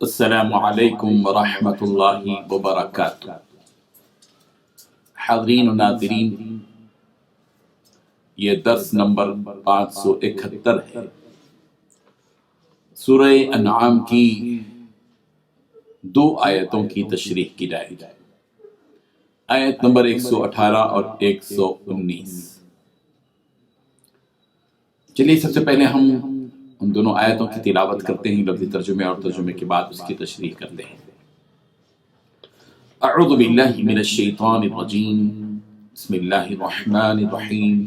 السلام علیکم ورحمۃ اللہ وبرکاتہ۔ حاضرین و ناظرین، یہ درس نمبر 571 ہے۔ سورہ انعام کی 2 آیتوں کی تشریح کی جائے گی، آیت نمبر 118 اور 119۔ چلیے سب سے پہلے ہم ان دونوں آیتوں کی تلاوت کرتے ہیں، لفظی ترجمے اور ترجمے کے بعد اس کی تشریح کرتے ہیں۔ اعوذ باللہ من الشیطان الرجیم، بسم اللہ الرحمن الرحیم۔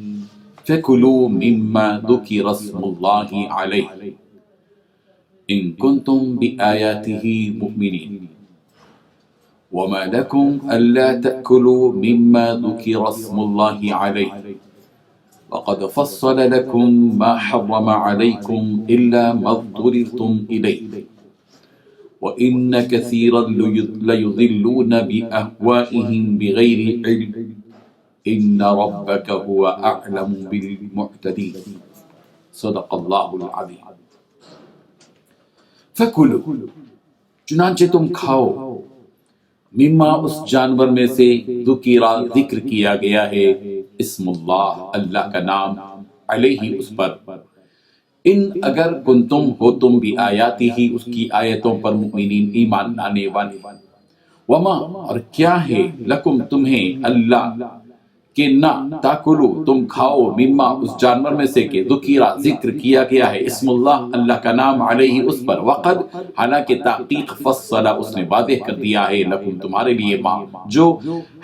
فَكُلُوا مِمَّا ذُكِرَ اسْمُ اللَّهِ عَلَيْهِ إِن كُنتُم بِآيَاتِهِ مُؤْمِنِينَ وَمَا لَكُمْ أَلَّا تَأْكُلُوا مِمَّا ذُكِرَ اسْمُ اللَّهِ عَلَيْهِ وَقَدْ فَصَّلَ لَكُمْ مَا حَرَّمَ عَلَيْكُمْ إِلَّا مَا اضْطُرِرْتُمْ إِلَيْهِ وَإِنَّ كَثِيرًا لَيُضِلُّونَ بِأَهْوَائِهِمْ بِغَيْرِ عِلْمٍ إِنَّ رَبَّكَ هُوَ أَعْلَمُ بِالْمُعْتَدِينَ۔ صدق اللہ العظیم۔ فَكُلُوا، چنانچہ تم کھاؤ، مما اس جانور میں سے ذکر کیا گیا ہے، اسم اللہ، اللہ کا نام، علیہ، اس پر، ان اگر کنتم ہو تم بھی آیاتی ہی، اس کی آیتوں پر، مؤمنین، ایمان لانے والے، وما، اور کیا ہے، لکم، تمہیں، اللہ کہ نہ، تاکلو، تم کھاؤ، مما، اس جانور میں سے کہ ذکر کیا گیا ہے، اسم اللہ، اللہ کا نام، علیہ، اس پر، وقد، حالانکہ تحقیق، فصل، اس نے واضح کر دیا ہے، لکم، تمہارے لیے، ما، جو،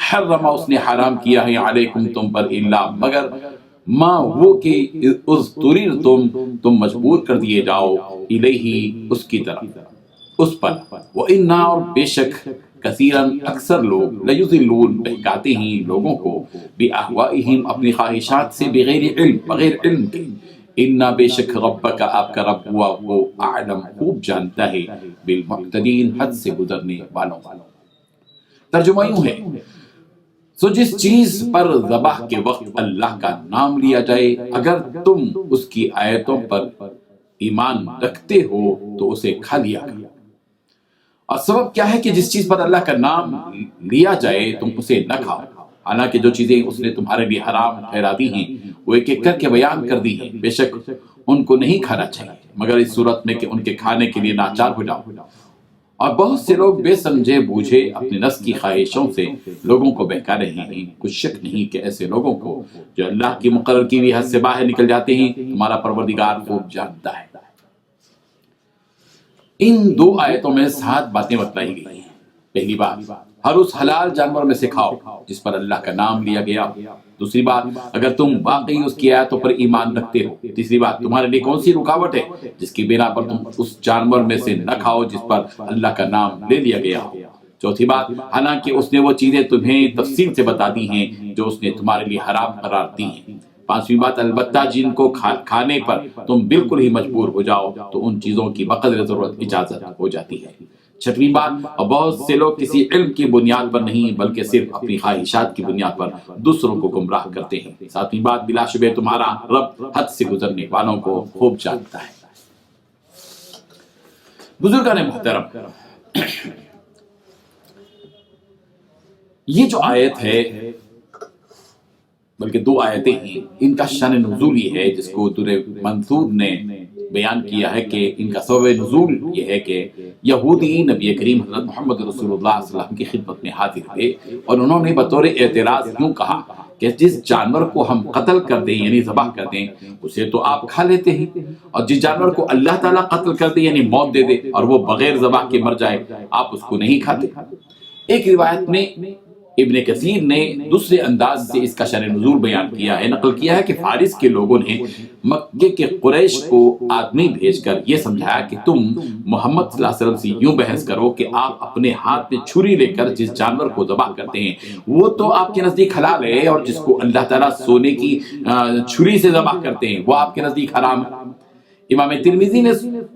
حرم، اس نے حرام کیا ہے، علیکم، تم پر، الا، مگر، ما، وہ کہ، تم مجبور کر دیے جاؤ، الیہ، اس کی طرف، اس پر، وَإِنَّا، اور بے شک، کثیراً، اکثر لوگ، لیضلون، بہکاتے ہیں لوگوں کو، بِأَهْوَائِهِمْ، اپنی خواہشات سے، بغیر علم، بغیر علم کے، اِنَّا، بے شک، ربک، آپ کا رب، ہوا، وہ، اعلم، خوب جانتا ہے، بالمعتدین، حد سے گزرنے والوں۔ ترجمہ یوں ہے، سو جس چیز پر ذبح کے وقت اللہ کا نام لیا جائے، اگر تم اس کی آیتوں پر ایمان رکھتے ہو تو اسے کھا لیا کرو۔ اور سبب کیا ہے کہ جس چیز پر اللہ کا نام لیا جائے تم اسے نہ کھاؤ، حالانکہ جو چیزیں اس نے تمہارے لیے حرام ٹھہرا دی ہیں وہ ایک ایک کر کے بیان کر دی ہیں، بے شک ان کو نہیں کھانا چاہیے مگر اس صورت میں کہ ان کے کھانے کے لیے ناچار ہو جاؤ۔ اور بہت سے لوگ بے سمجھے بوجھے اپنے نفس کی خواہشوں سے لوگوں کو بہکا رہے ہیں، کچھ شک نہیں کہ ایسے لوگوں کو جو اللہ کی مقرر کی ہوئی حد سے باہر نکل جاتے ہیں تمہارا پروردگار خوب جانتا ہے۔ ان 2 آیتوں میں 7 باتیں بتلائی گئی ہیں۔ پہلی بات، ہر اس حلال جانور میں سے کھاؤ جس پر اللہ کا نام لیا گیا۔ دوسری بات، اگر تم واقعی اس کی آیتوں پر ایمان رکھتے ہو۔ تیسری بات، تمہارے لیے کون سی رکاوٹ ہے جس کی بنا پر تم اس جانور میں سے نہ کھاؤ جس پر اللہ کا نام لے لیا گیا ہو۔ چوتھی بات، حالانکہ اس نے وہ چیزیں تمہیں تفصیل سے بتا دی ہیں جو اس نے تمہارے لیے حرام قرار دی ہیں۔ پانچویں بات، البتہ جن کو کھانے پر تم بالکل ہی مجبور ہو جاؤ تو ان چیزوں کی بقدر ضرورت اجازت ہو جاتی ہے۔ چھٹویں بات، اور بہت سے لوگ کسی علم کی بنیاد پر نہیں بلکہ صرف اپنی خواہشات کی بنیاد پر دوسروں کو گمراہ کرتے ہیں۔ ساتویں بات، بلا شبہ تمہارا رب حد سے گزرنے والوں کو خوب جانتا ہے۔ بزرگان محترم، یہ جو آیت ہے، بلکہ 2 آیتیں ہیں، ان کا شان نزول یہ ہے جس کو در منصور نے بیان کیا ہے کہ ان کا سبب نزول یہ ہے کہ یہودی نبی کریم حضرت محمد رسول اللہ صلی اللہ علیہ وسلم کی خدمت میں حاضر ہوئے اور انہوں نے بطور اعتراض یوں کہا کہ جس جانور کو ہم قتل کر دیں یعنی ذبح کر دیں اسے تو آپ کھا لیتے ہیں، اور جس جانور کو اللہ تعالیٰ قتل کر دے یعنی موت دے دے اور وہ بغیر ذبح کے مر جائے آپ اس کو نہیں کھاتے۔ ایک روایت میں ابن کثیر نے دوسرے انداز سے اس کا شان نزول بیان کیا ہے، نقل کیا ہے کہ فارس کے لوگوں نے مکے کے قریش کو آدمی بھیج کر یہ سمجھایا کہ تم محمد صلی اللہ علیہ وسلم سے یوں بحث کرو کہ آپ اپنے ہاتھ میں چھری لے کر جس جانور کو ذبح کرتے ہیں وہ تو آپ کے نزدیک حلال ہے، اور جس کو اللہ تعالیٰ سونے کی چھری سے ذبح کرتے ہیں وہ آپ کے نزدیک حرام ہے۔ امام ترمذی نے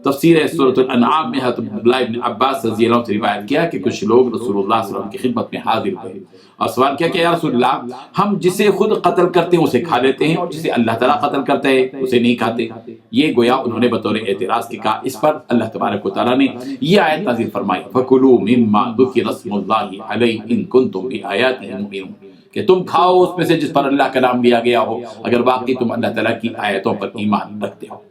تفسیر سورۃ الانعام میں حضرت عبداللہ ابن عباس رضی اللہ عنہ سے روایت کیا کہ کچھ لوگ رسول اللہ صلی اللہ علیہ وسلم کی خدمت میں حاضر ہوئے اور سوال کیا کہ یا رسول اللہ، ہم جسے خود قتل کرتے ہیں اسے کھا لیتے ہیں اور جسے اللہ تعالیٰ قتل کرتا ہے اسے نہیں کھاتے۔ یہ گویا انہوں نے بطور اعتراض کی کہا۔ اس پر اللہ تبارک و تعالیٰ نے یہ آیت نازل فرمائی فَكُلُوا مِمَّا ذُكِرَ اسْمُ اللَّهِ عَلَيْهِ إِن كُنتُم بِآيَاتِهِ مُؤْمِنِينَ، کہ تم کھاؤ اس میں سے جس پر اللہ کا نام لیا گیا ہو اگر واقعی تم اللہ تعالیٰ کی آیتوں پر ایمان رکھتے ہو۔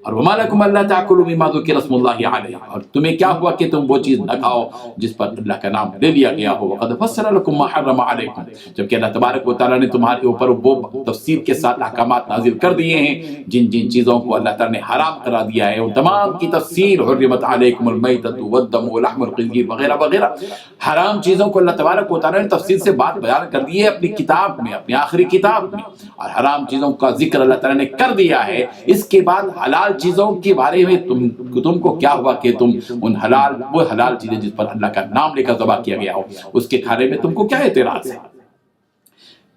اور وَمَا لَكُمْ أَلَّا تَأْكُلُوا مِمَّا ذُكِرَ اسْمُ اللَّهِ عَلَيْهِ، اور تمہیں کیا ہوا کہ تم وہ چیز نہ کھاؤ جس پر اللہ کا نام لے لیا گیا ہو۔ وَقَدْ فَصَّلَ لَكُمْ مَا حَرَّمَ عَلَيْكُمْ، جبکہ اللہ تبارک و تعالیٰ نے تمہارے اوپر وہ تفصیل کے ساتھ احکامات نازل کر دیے ہیں جن جن چیزوں کو اللہ تعالیٰ نے حرام کرا دیا ہے، ان تمام کی تفصیل حرمت علیکم المیتۃ والدم ولحم الخنزیر وغیرہ وغیرہ حرام چیزوں کو اللہ تبارک و تعالیٰ نے تفصیل سے بات بیان کر دی ہے اپنی کتاب میں، اپنی آخری کتاب میں، اور حرام چیزوں کا ذکر اللہ تعالیٰ نے کر دیا ہے۔ اس کے بعد حلال چیزوں کے بارے میں تم کو کیا ہوا کہ تم ان وہ حلال چیزیں جس پر اللہ کا نام لے کر ذبح کیا گیا ہو اس کے کھانے میں تم کو کیا اعتراض ہے؟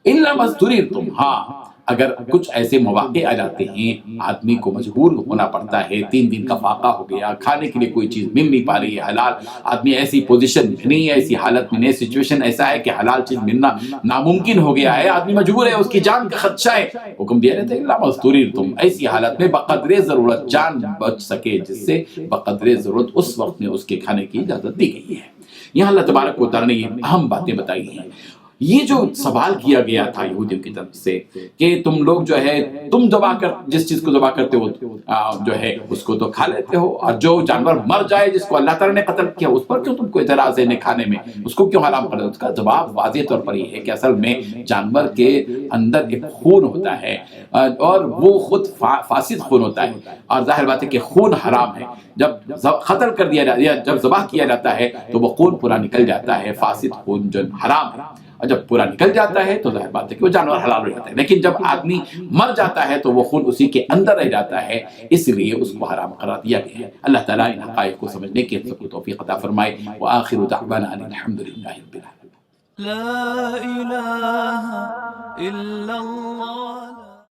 اِلَّا مَا اضْطُرِرْتُمْ، ہاں اگر کچھ ایسے مواقع آ جاتے ہیں آدمی کو مجبور ہونا پڑتا ہے، 3 دن کا فاقہ ہو گیا، کھانے کے لیے کوئی چیز مل نہیں پا رہی ہے حلال، آدمی ایسی پوزیشن میں نہیں ہے، ایسی حالت میں نہیں، سچویشن ایسا ہے کہ حلال چیز ملنا ناممکن ہو گیا ہے، آدمی مجبور ہے، اس کی جان کا خدشہ ہے، حکم دیا رہتا ہے اِلَّا مَا اضْطُرِرْتُمْ، ایسی حالت میں بقدر ضرورت جان بچ سکے جس سے بقدر ضرورت اس وقت میں اس کے کھانے کی اجازت دی گئی ہے۔ یہاں اللہ تبارک و تعالیٰ نے یہ اہم باتیں بتائی ہیں۔ یہ جو سوال کیا گیا تھا یہودیوں کی طرف سے کہ تم لوگ جو ہے تم جس چیز کو ذبح کرتے ہو جو ہے اس کو تو کھا لیتے ہو، اور جو جانور مر جائے جس کو اللہ تعالیٰ نے قتل کیا اس پر کیوں تم کو اعتراض ہے انہیں کھانے میں، اس کو کیوں حرام کر دو؟ اس کا جواب واضح طور پر یہ ہے کہ اصل میں جانور کے اندر ایک خون ہوتا ہے اور وہ خود فاسد خون ہوتا ہے، اور ظاہر بات ہے کہ خون حرام ہے۔ جب قتل کر دیا جاتا ہے، جب ذبح کیا جاتا ہے تو وہ خون پورا نکل جاتا ہے، فاسد خون جو حرام ہے، اور جب پورا نکل جاتا ہے تو ظاہر بات ہے کہ وہ جانور حلال ہو جاتا ہے، لیکن جب آدمی مر جاتا ہے تو وہ خون اسی کے اندر رہ جاتا ہے، اس لیے اس کو حرام قرار دیا گیا ہے۔ اللہ تعالیٰ ان حقائق کو سمجھنے کی ہم سب کو توفیق عطا فرمائے۔ وآخر دعوانا الحمد للہ رب العالمین۔ لا الہ الا